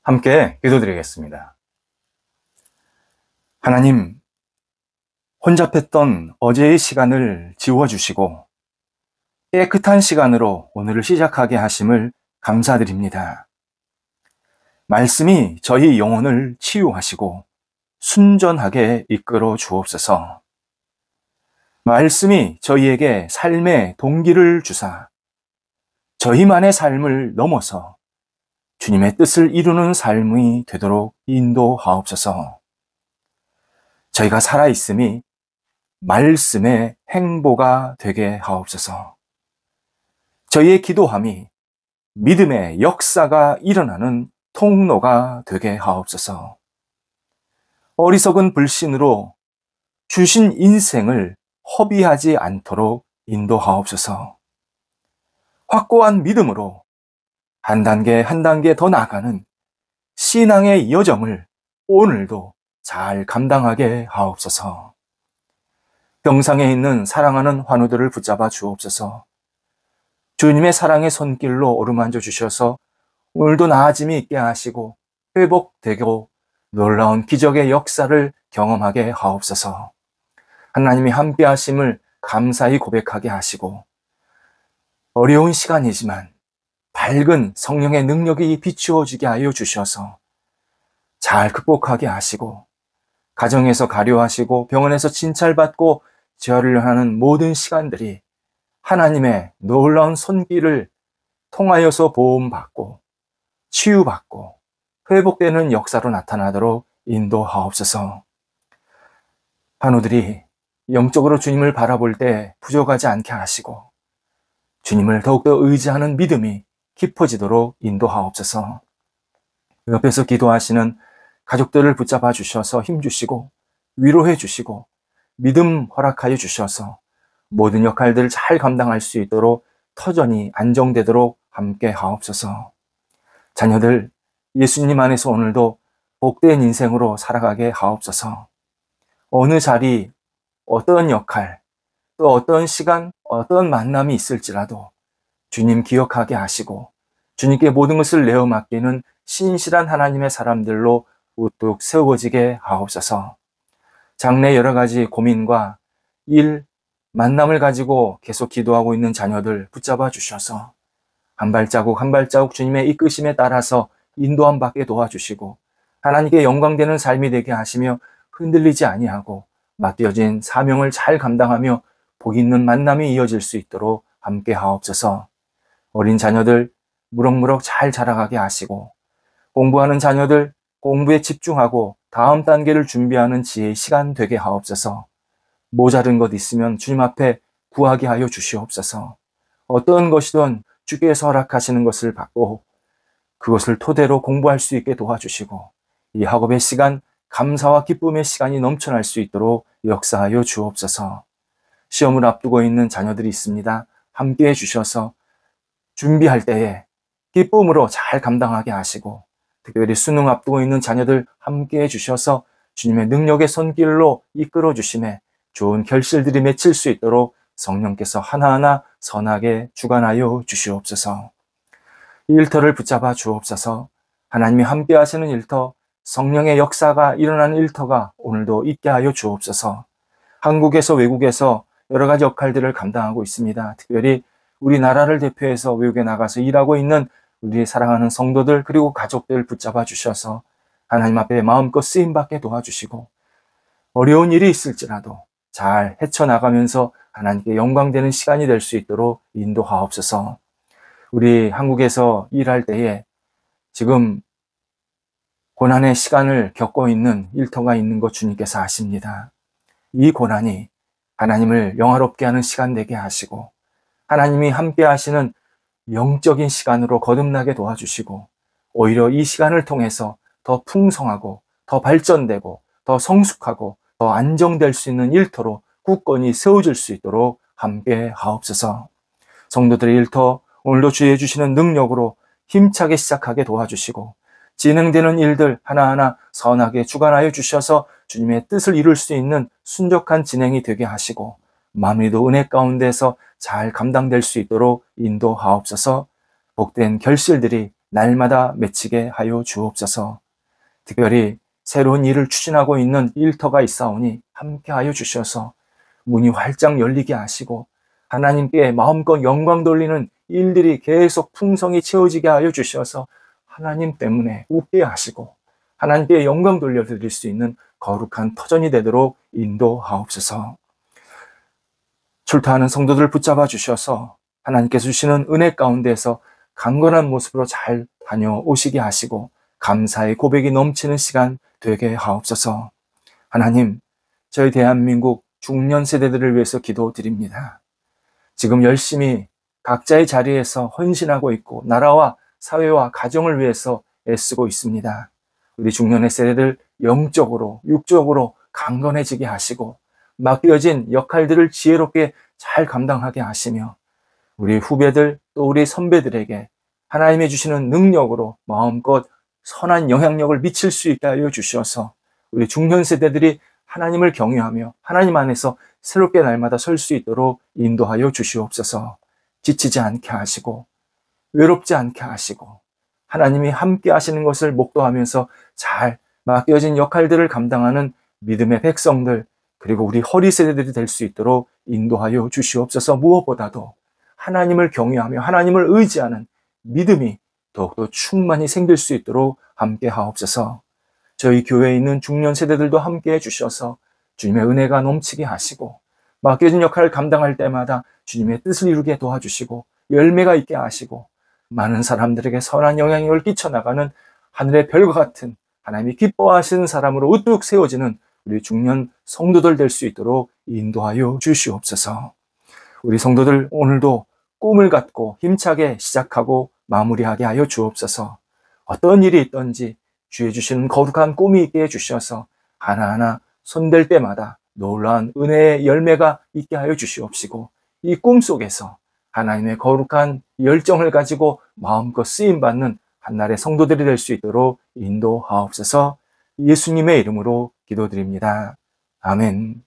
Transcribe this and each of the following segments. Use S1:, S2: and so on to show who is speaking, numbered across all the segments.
S1: 함께 기도드리겠습니다. 하나님, 혼잡했던 어제의 시간을 지워주시고 깨끗한 시간으로 오늘을 시작하게 하심을 감사드립니다. 말씀이 저희 영혼을 치유하시고 순전하게 이끌어 주옵소서. 말씀이 저희에게 삶의 동기를 주사 저희만의 삶을 넘어서 주님의 뜻을 이루는 삶이 되도록 인도하옵소서. 저희가 살아있음이 말씀의 행보가 되게 하옵소서. 저희의 기도함이 믿음의 역사가 일어나는 통로가 되게 하옵소서. 어리석은 불신으로 주신 인생을 허비하지 않도록 인도하옵소서. 확고한 믿음으로 한 단계 한 단계 더 나아가는 신앙의 여정을 오늘도 잘 감당하게 하옵소서. 병상에 있는 사랑하는 환우들을 붙잡아 주옵소서. 주님의 사랑의 손길로 어루만져 주셔서 오늘도 나아짐이 있게 하시고 회복되고 놀라운 기적의 역사를 경험하게 하옵소서. 하나님이 함께 하심을 감사히 고백하게 하시고 어려운 시간이지만 밝은 성령의 능력이 비추어지게 하여 주셔서 잘 극복하게 하시고 가정에서 가료하시고 병원에서 진찰받고 재활을 하는 모든 시간들이 하나님의 놀라운 손길을 통하여서 보험받고 치유받고 회복되는 역사로 나타나도록 인도하옵소서. 환우들이 영적으로 주님을 바라볼 때 부족하지 않게 하시고 주님을 더욱더 의지하는 믿음이 깊어지도록 인도하옵소서. 옆에서 기도하시는 가족들을 붙잡아 주셔서 힘주시고 위로해 주시고 믿음 허락하여 주셔서 모든 역할들을 잘 감당할 수 있도록 터전이 안정되도록 함께 하옵소서. 자녀들 예수님 안에서 오늘도 복된 인생으로 살아가게 하옵소서. 어느 자리, 어떤 역할, 또 어떤 시간, 어떤 만남이 있을지라도 주님 기억하게 하시고 주님께 모든 것을 내어 맡기는 신실한 하나님의 사람들로 우뚝 세워지게 하옵소서. 장래 여러 가지 고민과 일, 만남을 가지고 계속 기도하고 있는 자녀들 붙잡아 주셔서 한 발자국 한 발자국 주님의 이끄심에 따라서 인도함 받게 도와주시고 하나님께 영광되는 삶이 되게 하시며 흔들리지 아니하고 맡겨진 사명을 잘 감당하며 복 있는 만남이 이어질 수 있도록 함께 하옵소서. 어린 자녀들 무럭무럭 잘 자라가게 하시고 공부하는 자녀들 공부에 집중하고 다음 단계를 준비하는 지혜의 시간 되게 하옵소서. 모자른 것 있으면 주님 앞에 구하게 하여 주시옵소서. 어떤 것이든 주께서 허락하시는 것을 받고 그것을 토대로 공부할 수 있게 도와주시고 이 학업의 시간, 감사와 기쁨의 시간이 넘쳐날 수 있도록 역사하여 주옵소서. 시험을 앞두고 있는 자녀들이 있습니다. 함께해 주셔서 준비할 때에 기쁨으로 잘 감당하게 하시고 특별히 수능 앞두고 있는 자녀들 함께해 주셔서 주님의 능력의 손길로 이끌어 주심에 좋은 결실들이 맺힐 수 있도록 성령께서 하나하나 선하게 주관하여 주시옵소서. 이 일터를 붙잡아 주옵소서. 하나님이 함께 하시는 일터, 성령의 역사가 일어나는 일터가 오늘도 있게 하여 주옵소서. 한국에서 외국에서 여러 가지 역할들을 감당하고 있습니다. 특별히 우리나라를 대표해서 외국에 나가서 일하고 있는 우리 사랑하는 성도들 그리고 가족들 붙잡아 주셔서 하나님 앞에 마음껏 쓰임받게 도와주시고 어려운 일이 있을지라도 잘 헤쳐나가면서 하나님께 영광되는 시간이 될 수 있도록 인도하옵소서. 우리 한국에서 일할 때에 지금 고난의 시간을 겪고 있는 일터가 있는 것 주님께서 아십니다. 이 고난이 하나님을 영화롭게 하는 시간 되게 하시고 하나님이 함께 하시는 영적인 시간으로 거듭나게 도와주시고 오히려 이 시간을 통해서 더 풍성하고 더 발전되고 더 성숙하고 더 안정될 수 있는 일터로 굳건히 세워질 수 있도록 함께 하옵소서. 성도들의 일터 오늘도 주의 주시는 능력으로 힘차게 시작하게 도와주시고 진행되는 일들 하나하나 선하게 주관하여 주셔서 주님의 뜻을 이룰 수 있는 순적한 진행이 되게 하시고 마무리도 은혜 가운데서 잘 감당될 수 있도록 인도하옵소서. 복된 결실들이 날마다 맺히게 하여 주옵소서. 특별히 새로운 일을 추진하고 있는 일터가 있사오니 함께 하여 주셔서 문이 활짝 열리게 하시고 하나님께 마음껏 영광 돌리는 일들이 계속 풍성히 채워지게 하여 주셔서 하나님 때문에 웃게 하시고 하나님께 영광 돌려드릴 수 있는 거룩한 터전이 되도록 인도하옵소서. 출타하는 성도들을 붙잡아 주셔서 하나님께서 주시는 은혜 가운데서 강건한 모습으로 잘 다녀오시게 하시고 감사의 고백이 넘치는 시간 되게 하옵소서. 하나님, 저희 대한민국 중년 세대들을 위해서 기도드립니다. 지금 열심히 각자의 자리에서 헌신하고 있고 나라와 사회와 가정을 위해서 애쓰고 있습니다. 우리 중년의 세대들 영적으로 육적으로 강건해지게 하시고 맡겨진 역할들을 지혜롭게 잘 감당하게 하시며 우리 후배들 또 우리 선배들에게 하나님이 주시는 능력으로 마음껏 선한 영향력을 미칠 수 있게 하여 주셔서 우리 중년 세대들이 하나님을 경외하며 하나님 안에서 새롭게 날마다 설 수 있도록 인도하여 주시옵소서. 지치지 않게 하시고 외롭지 않게 하시고 하나님이 함께 하시는 것을 목도하면서 잘 맡겨진 역할들을 감당하는 믿음의 백성들 그리고 우리 허리 세대들이 될 수 있도록 인도하여 주시옵소서. 무엇보다도 하나님을 경외하며 하나님을 의지하는 믿음이 더욱더 충만히 생길 수 있도록 함께 하옵소서. 저희 교회에 있는 중년 세대들도 함께 해주셔서 주님의 은혜가 넘치게 하시고 맡겨진 역할을 감당할 때마다 주님의 뜻을 이루게 도와주시고 열매가 있게 하시고 많은 사람들에게 선한 영향력을 끼쳐나가는 하늘의 별과 같은 하나님이 기뻐하시는 사람으로 우뚝 세워지는 우리 중년 성도들 될 수 있도록 인도하여 주시옵소서. 우리 성도들 오늘도 꿈을 갖고 힘차게 시작하고 마무리하게 하여 주옵소서. 어떤 일이 있든지 주의 주시는 거룩한 꿈이 있게 해주셔서 하나하나 손댈 때마다 놀라운 은혜의 열매가 있게 하여 주시옵시고 이 꿈 속에서 하나님의 거룩한 열정을 가지고 마음껏 쓰임받는 한날의 성도들이 될 수 있도록 인도하옵소서. 예수님의 이름으로 기도드립니다. 아멘.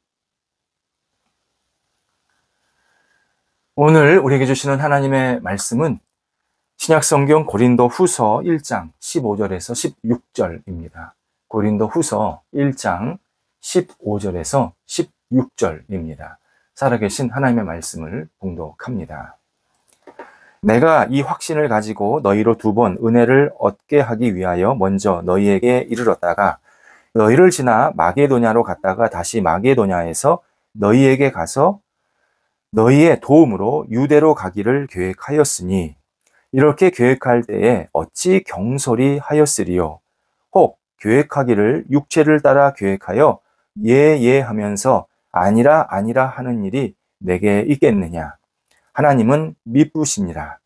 S1: 오늘 우리에게 주시는 하나님의 말씀은 신약성경 고린도 후서 1장 15절에서 16절입니다. 고린도 후서 1장 15절에서 16절입니다. 살아계신 하나님의 말씀을 봉독합니다. 내가 이 확신을 가지고 너희로 2번 은혜를 얻게 하기 위하여 먼저 너희에게 이르렀다가 너희를 지나 마게도냐로 갔다가 다시 마게도냐에서 너희에게 가서 너희의 도움으로 유대로 가기를 계획하였으니 이렇게 계획할 때에 어찌 경솔히 하였으리요. 혹 계획하기를 육체를 따라 계획하여 예 하면서 아니라 하는 일이 내게 있겠느냐. 하나님은 미쁘시니라.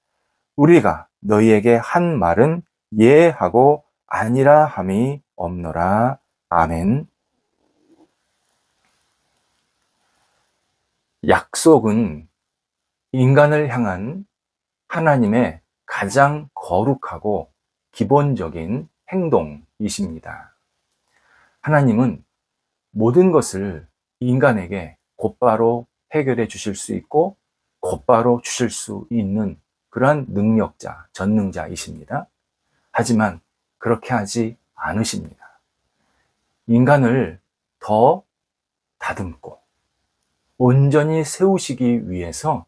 S1: 우리가 너희에게 한 말은 예 하고 아니라 함이 없노라. 아멘. 약속은 인간을 향한 하나님의 가장 거룩하고 기본적인 행동이십니다. 하나님은 모든 것을 인간에게 곧바로 해결해 주실 수 있고 곧바로 주실 수 있는 그러한 능력자, 전능자이십니다. 하지만 그렇게 하지 않으십니다. 인간을 더 다듬고 온전히 세우시기 위해서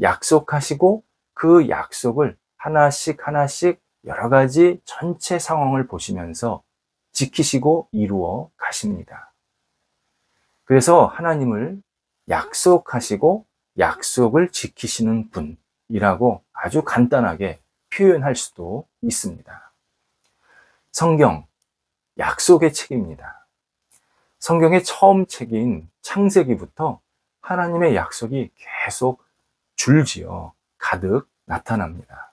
S1: 약속하시고 그 약속을 하나씩 여러 가지 전체 상황을 보시면서 지키시고 이루어 가십니다. 그래서 하나님을 약속하시고 약속을 지키시는 분이라고 아주 간단하게 표현할 수도 있습니다. 성경, 약속의 책입니다. 성경의 처음 책인 창세기부터 하나님의 약속이 계속 줄지어 가득 나타납니다.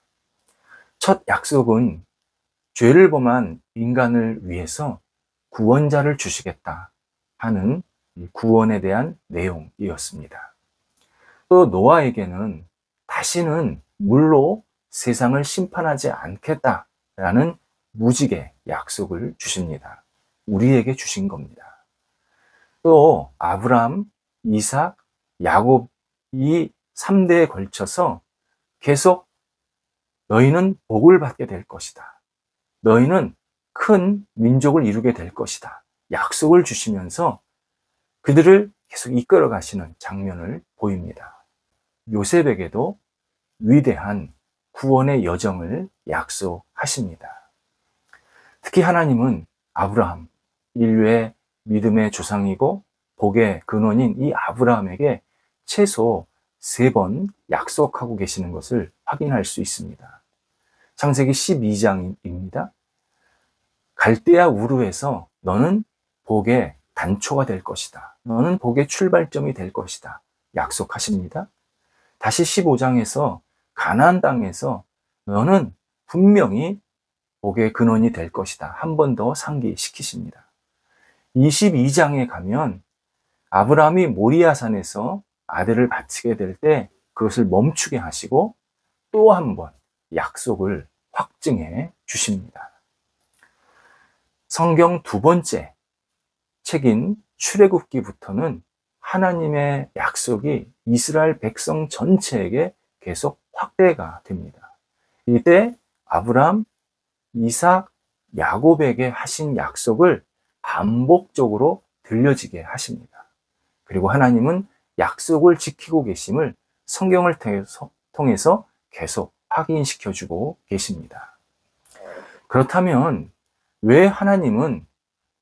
S1: 첫 약속은 죄를 범한 인간을 위해서 구원자를 주시겠다 하는 구원에 대한 내용이었습니다. 또 노아에게는 다시는 물로 세상을 심판하지 않겠다라는 무지개 약속을 주십니다. 우리에게 주신 겁니다. 또 아브람, 이삭, 야곱 이 3대에 걸쳐서 계속 너희는 복을 받게 될 것이다. 너희는 큰 민족을 이루게 될 것이다. 약속을 주시면서 그들을 계속 이끌어 가시는 장면을 보입니다. 요셉에게도 위대한 구원의 여정을 약속하십니다. 특히 하나님은 아브라함, 인류의 믿음의 조상이고 복의 근원인 이 아브라함에게 최소 3번 약속하고 계시는 것을 확인할 수 있습니다. 창세기 12장입니다. 갈대아 우르에서 너는 복의 단초가 될 것이다. 너는 복의 출발점이 될 것이다. 약속하십니다. 다시 15장에서 가나안 땅에서 너는 분명히 복의 근원이 될 것이다. 한 번 더 상기시키십니다. 22장에 가면 아브라함이 모리아산에서 아들을 바치게 될 때 그것을 멈추게 하시고 또 한 번 약속을 확증해 주십니다. 성경 2번째 책인 출애굽기부터는 하나님의 약속이 이스라엘 백성 전체에게 계속 확대가 됩니다. 이때 아브라함, 이삭, 야곱에게 하신 약속을 반복적으로 들려지게 하십니다. 그리고 하나님은 약속을 지키고 계심을 성경을 통해서 계속 확인시켜주고 계십니다. 그렇다면 왜 하나님은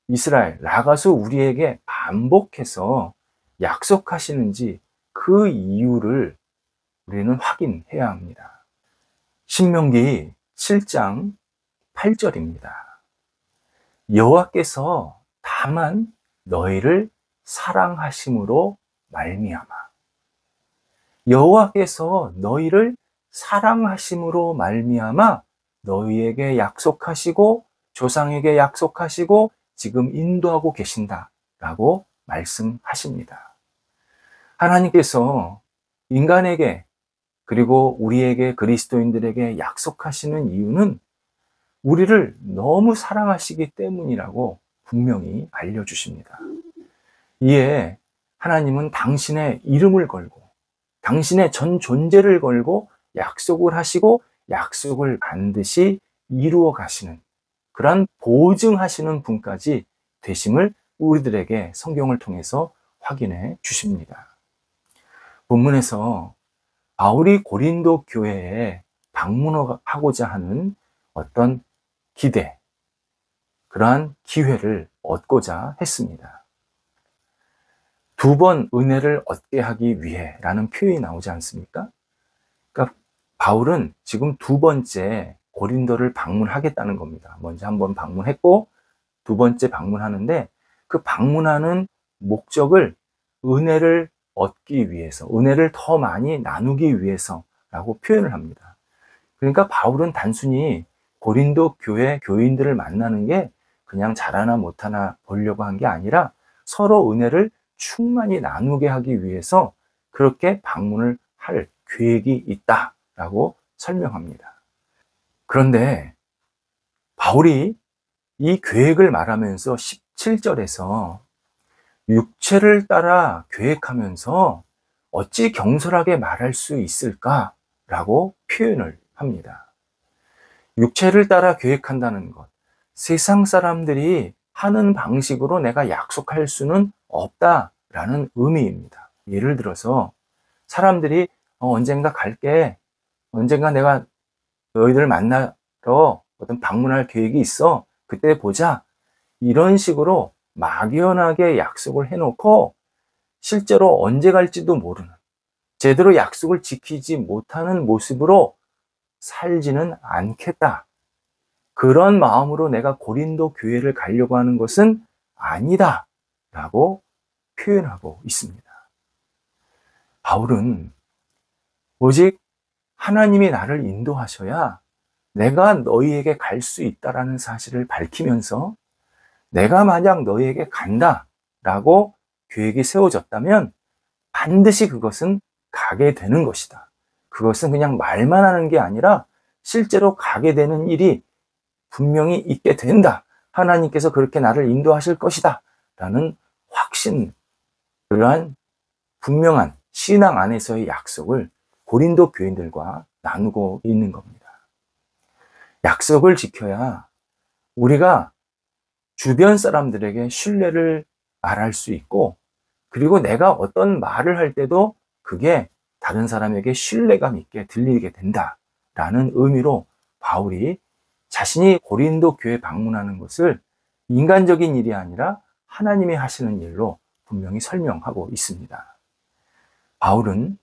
S1: 이스라엘, 나가서 우리에게 반복해서 약속하시는지 그 이유를 우리는 확인해야 합니다. 신명기 7장 8절입니다. 여호와께서 다만 너희를 사랑하심으로 말미암아. 여호와께서 너희를 사랑하심으로 말미암아 너희에게 약속하시고 조상에게 약속하시고 지금 인도하고 계신다라고 말씀하십니다. 하나님께서 인간에게 그리고 우리에게 그리스도인들에게 약속하시는 이유는 우리를 너무 사랑하시기 때문이라고 분명히 알려주십니다. 이에 하나님은 당신의 이름을 걸고 당신의 전 존재를 걸고 약속을 하시고 약속을 반드시 이루어 가시는 그러한 보증하시는 분까지 되심을 우리들에게 성경을 통해서 확인해 주십니다. 본문에서 바울이 고린도 교회에 방문하고자 하는 어떤 기대, 그러한 기회를 얻고자 했습니다. 2번 은혜를 얻게 하기 위해 라는 표현이 나오지 않습니까? 그러니까 바울은 지금 2번째 고린도를 방문하겠다는 겁니다. 먼저 한번 방문했고 2번째 방문하는데 그 방문하는 목적을 은혜를 얻기 위해서, 은혜를 더 많이 나누기 위해서라고 표현을 합니다. 그러니까 바울은 단순히 고린도 교회 교인들을 만나는 게 그냥 잘하나 못하나 보려고 한 게 아니라 서로 은혜를 충만히 나누게 하기 위해서 그렇게 방문을 할 계획이 있다라고 설명합니다. 그런데 바울이 이 계획을 말하면서 17절에서 육체를 따라 계획하면서 어찌 경솔하게 말할 수 있을까라고 표현을 합니다. 육체를 따라 계획한다는 것, 세상 사람들이 하는 방식으로 내가 약속할 수는 없다라는 의미입니다. 예를 들어서 사람들이 언젠가 갈게, 언젠가 내가 너희들 만나러 어떤 방문할 계획이 있어, 그때 보자, 이런 식으로 막연하게 약속을 해놓고 실제로 언제 갈지도 모르는, 제대로 약속을 지키지 못하는 모습으로 살지는 않겠다. 그런 마음으로 내가 고린도 교회를 가려고 하는 것은 아니다 라고 표현하고 있습니다. 바울은 오직 하나님이 나를 인도하셔야 내가 너희에게 갈 수 있다라는 사실을 밝히면서 내가 만약 너희에게 간다 라고 계획이 세워졌다면 반드시 그것은 가게 되는 것이다. 그것은 그냥 말만 하는 게 아니라 실제로 가게 되는 일이 분명히 있게 된다. 하나님께서 그렇게 나를 인도하실 것이다. 라는 확신, 그러한 분명한 신앙 안에서의 약속을 고린도 교인들과 나누고 있는 겁니다. 약속을 지켜야 우리가 주변 사람들에게 신뢰를 말할 수 있고, 그리고 내가 어떤 말을 할 때도 그게 다른 사람에게 신뢰감 있게 들리게 된다라는 의미로 바울이 자신이 고린도 교회 방문하는 것을 인간적인 일이 아니라 하나님이 하시는 일로 분명히 설명하고 있습니다. 바울은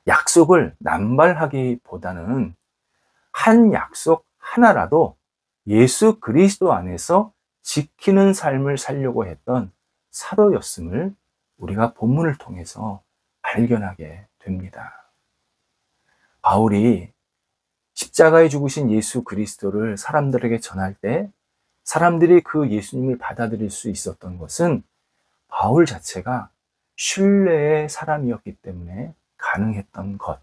S1: 약속을 남발하기보다는 한 약속 하나라도 예수 그리스도 안에서 지키는 삶을 살려고 했던 사도였음을 우리가 본문을 통해서 발견하게 됩니다. 바울이 십자가에 죽으신 예수 그리스도를 사람들에게 전할 때 사람들이 그 예수님을 받아들일 수 있었던 것은 바울 자체가 신뢰의 사람이었기 때문에 가능했던 것,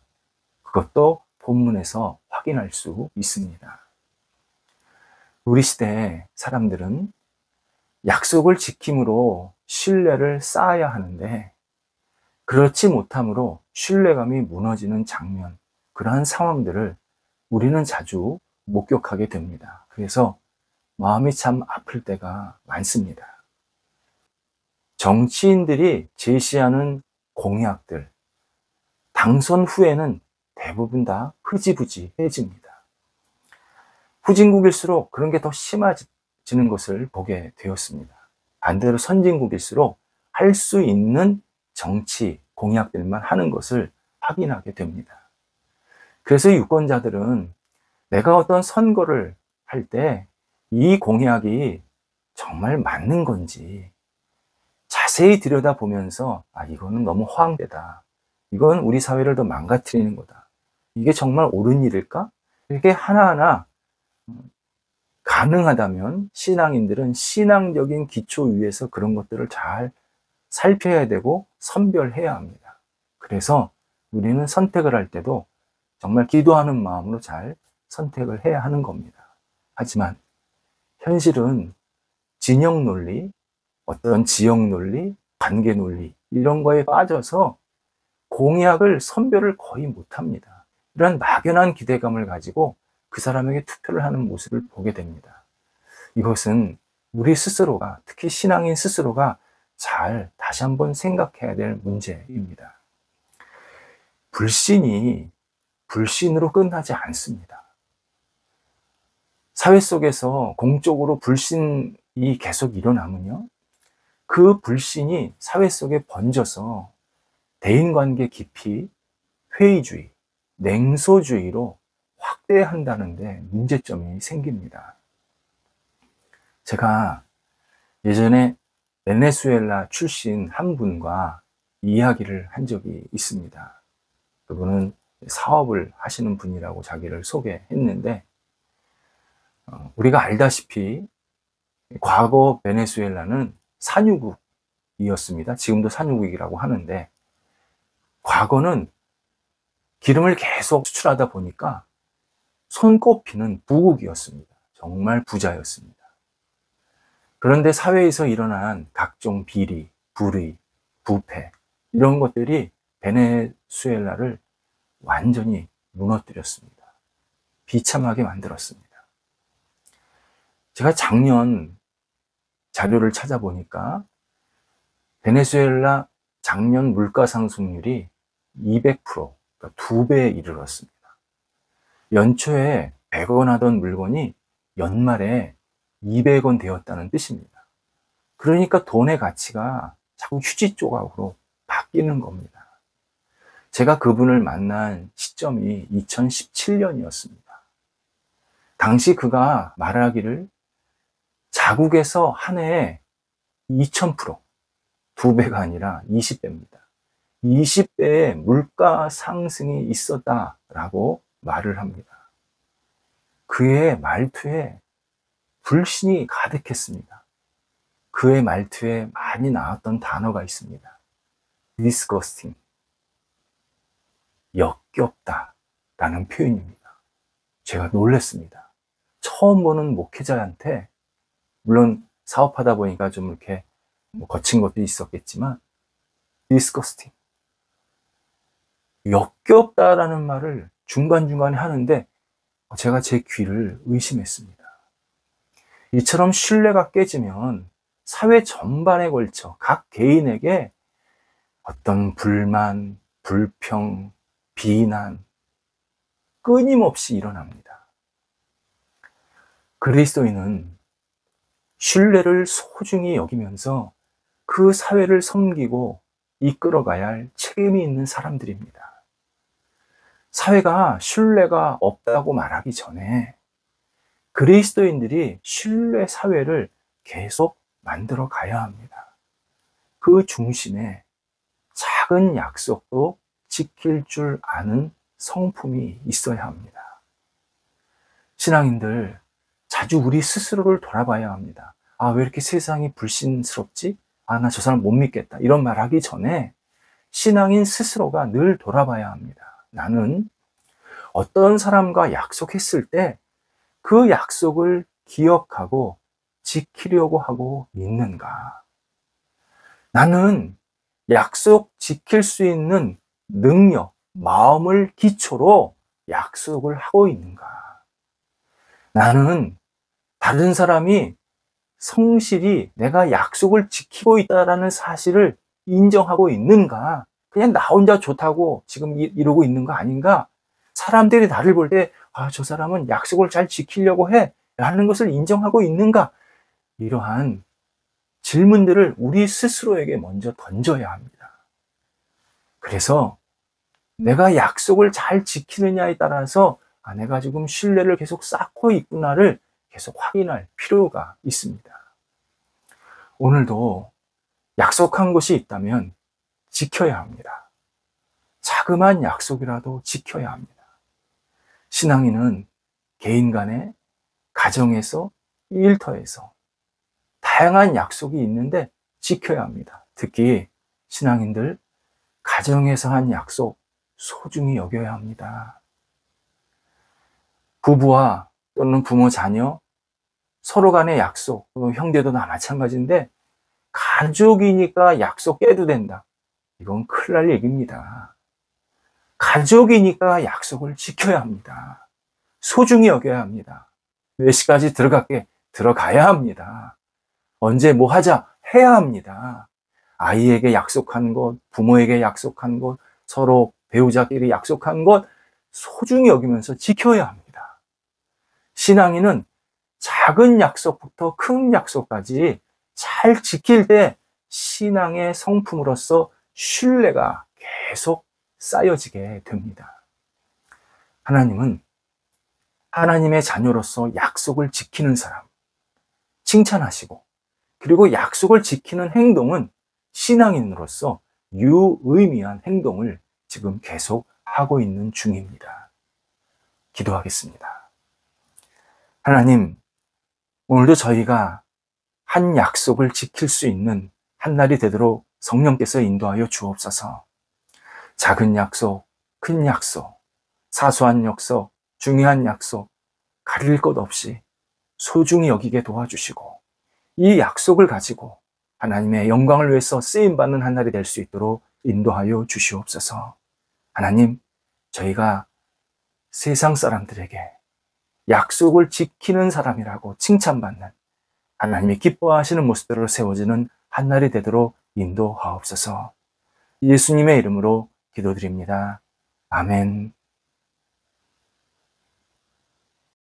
S1: 그것도 본문에서 확인할 수 있습니다. 우리 시대의 사람들은 약속을 지킴으로 신뢰를 쌓아야 하는데, 그렇지 못함으로 신뢰감이 무너지는 장면, 그러한 상황들을 우리는 자주 목격하게 됩니다. 그래서 마음이 참 아플 때가 많습니다. 정치인들이 제시하는 공약들, 당선 후에는 대부분 다 흐지부지해집니다. 후진국일수록 그런 게 더 심해지는 것을 보게 되었습니다. 반대로 선진국일수록 할 수 있는 정치 공약들만 하는 것을 확인하게 됩니다. 그래서 유권자들은 내가 어떤 선거를 할 때 이 공약이 정말 맞는 건지 자세히 들여다보면서 이거는 너무 허황되다, 이건 우리 사회를 더 망가뜨리는 거다, 이게 정말 옳은 일일까? 이렇게 하나하나 가능하다면 신앙인들은 신앙적인 기초 위에서 그런 것들을 잘 살펴야 되고 선별해야 합니다. 그래서 우리는 선택을 할 때도 정말 기도하는 마음으로 잘 선택을 해야 하는 겁니다. 하지만 현실은 진영 논리, 어떤 지역 논리, 관계 논리, 이런 거에 빠져서 공약을 선별을 거의 못합니다. 이런 막연한 기대감을 가지고 그 사람에게 투표를 하는 모습을 보게 됩니다. 이것은 우리 스스로가, 특히 신앙인 스스로가 잘 다시 한번 생각해야 될 문제입니다. 불신이 불신으로 끝나지 않습니다. 사회 속에서 공적으로 불신이 계속 일어나면요, 그 불신이 사회 속에 번져서 대인관계 깊이 회의주의, 냉소주의로 확대한다는데 문제점이 생깁니다. 제가 예전에 베네수엘라 출신 한 분과 이야기를 한 적이 있습니다. 그분은 사업을 하시는 분이라고 자기를 소개했는데, 우리가 알다시피 과거 베네수엘라는 산유국이었습니다. 지금도 산유국이라고 하는데, 과거는 기름을 계속 수출하다 보니까 손꼽히는 부국이었습니다. 정말 부자였습니다. 그런데 사회에서 일어난 각종 비리, 불의, 부패, 이런 것들이 베네수엘라를 완전히 무너뜨렸습니다. 비참하게 만들었습니다. 제가 작년 자료를 찾아보니까 베네수엘라 작년 물가 상승률이 200%, 그러니까 2배에 이르렀습니다. 연초에 100원 하던 물건이 연말에 200원 되었다는 뜻입니다. 그러니까 돈의 가치가 자꾸 휴지 조각으로 바뀌는 겁니다. 제가 그분을 만난 시점이 2017년이었습니다. 당시 그가 말하기를 자국에서 한 해에 2000%, 2배가 아니라 20배입니다. 20배의 물가 상승이 있었다라고 말을 합니다. 그의 말투에 불신이 가득했습니다. 그의 말투에 많이 나왔던 단어가 있습니다. disgusting, 역겹다라는 표현입니다. 제가 놀랐습니다. 처음 보는 목회자한테, 물론 사업하다 보니까 좀 이렇게 거친 것도 있었겠지만, disgusting, 역겹다라는 말을 중간중간에 하는데 제가 제 귀를 의심했습니다. 이처럼 신뢰가 깨지면 사회 전반에 걸쳐 각 개인에게 어떤 불만, 불평, 비난 끊임없이 일어납니다. 그리스도인은 신뢰를 소중히 여기면서 그 사회를 섬기고 이끌어가야 할 책임이 있는 사람들입니다. 사회가 신뢰가 없다고 말하기 전에 그리스도인들이 신뢰 사회를 계속 만들어 가야 합니다. 그 중심에 작은 약속도 지킬 줄 아는 성품이 있어야 합니다. 신앙인들, 자주 우리 스스로를 돌아봐야 합니다. 왜 이렇게 세상이 불신스럽지? 나 저 사람 못 믿겠다. 이런 말 하기 전에 신앙인 스스로가 늘 돌아봐야 합니다. 나는 어떤 사람과 약속했을 때 그 약속을 기억하고 지키려고 하고 있는가? 나는 약속 지킬 수 있는 능력, 마음을 기초로 약속을 하고 있는가? 나는 다른 사람이 성실히 내가 약속을 지키고 있다는 사실을 인정하고 있는가? 그냥 나 혼자 좋다고 지금 이러고 있는 거 아닌가? 사람들이 나를 볼 때, 저 사람은 약속을 잘 지키려고 해. 라는 것을 인정하고 있는가? 이러한 질문들을 우리 스스로에게 먼저 던져야 합니다. 그래서 내가 약속을 잘 지키느냐에 따라서 내가 지금 신뢰를 계속 쌓고 있구나를 계속 확인할 필요가 있습니다. 오늘도 약속한 것이 있다면 지켜야 합니다. 자그마한 약속이라도 지켜야 합니다. 신앙인은 개인 간에, 가정에서, 일터에서 다양한 약속이 있는데 지켜야 합니다. 특히 신앙인들, 가정에서 한 약속 소중히 여겨야 합니다. 부부와 또는 부모, 자녀, 서로 간의 약속, 형제도 다 마찬가지인데 가족이니까 약속 깨도 된다. 이건 큰일 날 얘기입니다. 가족이니까 약속을 지켜야 합니다. 소중히 여겨야 합니다. 몇 시까지 들어가야 합니다. 언제 뭐 하자 해야 합니다. 아이에게 약속한 것, 부모에게 약속한 것, 서로 배우자끼리 약속한 것 소중히 여기면서 지켜야 합니다. 신앙인은 작은 약속부터 큰 약속까지 잘 지킬 때 신앙의 성품으로서 신뢰가 계속 쌓여지게 됩니다. 하나님은 하나님의 자녀로서 약속을 지키는 사람 칭찬하시고, 그리고 약속을 지키는 행동은 신앙인으로서 유의미한 행동을 지금 계속 하고 있는 중입니다. 기도하겠습니다. 하나님, 오늘도 저희가 한 약속을 지킬 수 있는 한 날이 되도록 성령께서 인도하여 주옵소서. 작은 약속, 큰 약속, 사소한 약속, 중요한 약속, 가릴 것 없이 소중히 여기게 도와주시고, 이 약속을 가지고 하나님의 영광을 위해서 쓰임받는 한 날이 될 수 있도록 인도하여 주시옵소서. 하나님, 저희가 세상 사람들에게 약속을 지키는 사람이라고 칭찬받는, 하나님이 기뻐하시는 모습들로 세워지는 한 날이 되도록 인도하옵소서. 예수님의 이름으로 기도드립니다. 아멘.